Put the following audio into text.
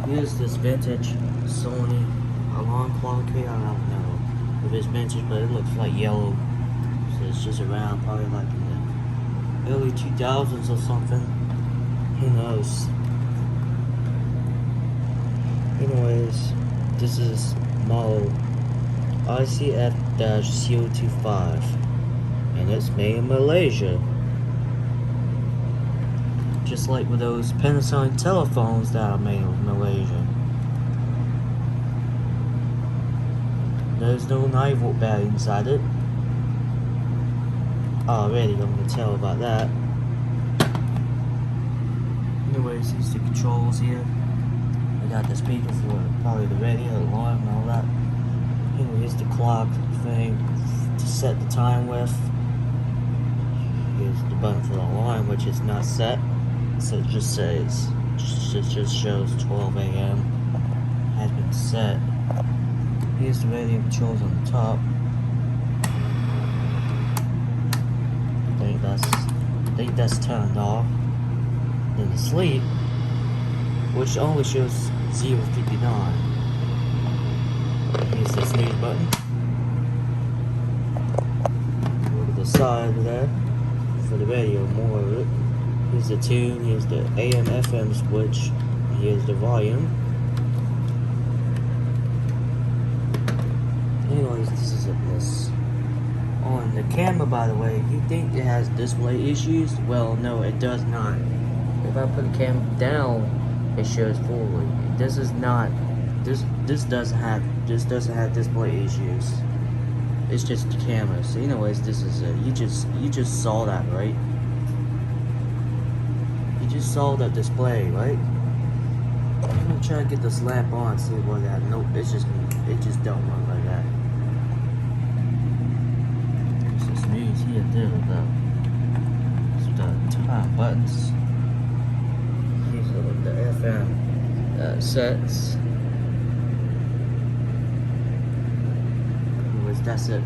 Here's this vintage Sony alarm clock here. I don't know if it's vintage, but it looks like yellow. So it's just around probably like in the early 2000s or something. Who knows? Anyways, this is model ICF-C25 and it's made in Malaysia. Just like with those Panasonic telephones that are made in Malaysia. There's no 9-volt battery inside it. Already, I'm gonna tell about that. Anyways, here's the controls here. I got the speaker for probably the radio, the alarm, and all that. Anyway, here's the clock thing to set the time with. Here's the button for the alarm, which is not set. So it just says, it just shows 12 a.m. has been set. Here's the radio controls on the top. I think that's turned off. Then the sleep, which only shows 0:59. Here's the snooze button. Go to the side there for the radio, more of it. Here's the tune, here's the AM FM switch, here's the volume. Anyways, this is this. On the camera, by the way, you think it has display issues? Well, no, it does not. If I put the camera down, it shows forward. This is not. This doesn't have display issues. It's just the camera. So, anyways, this is it. You just saw that, right? You just saw that display, right? I'm gonna try to get this lamp on, see what that. Nope, it just don't work like that. Here, there we go. So the time buttons. Here's the FM sets. Anyways, that's it.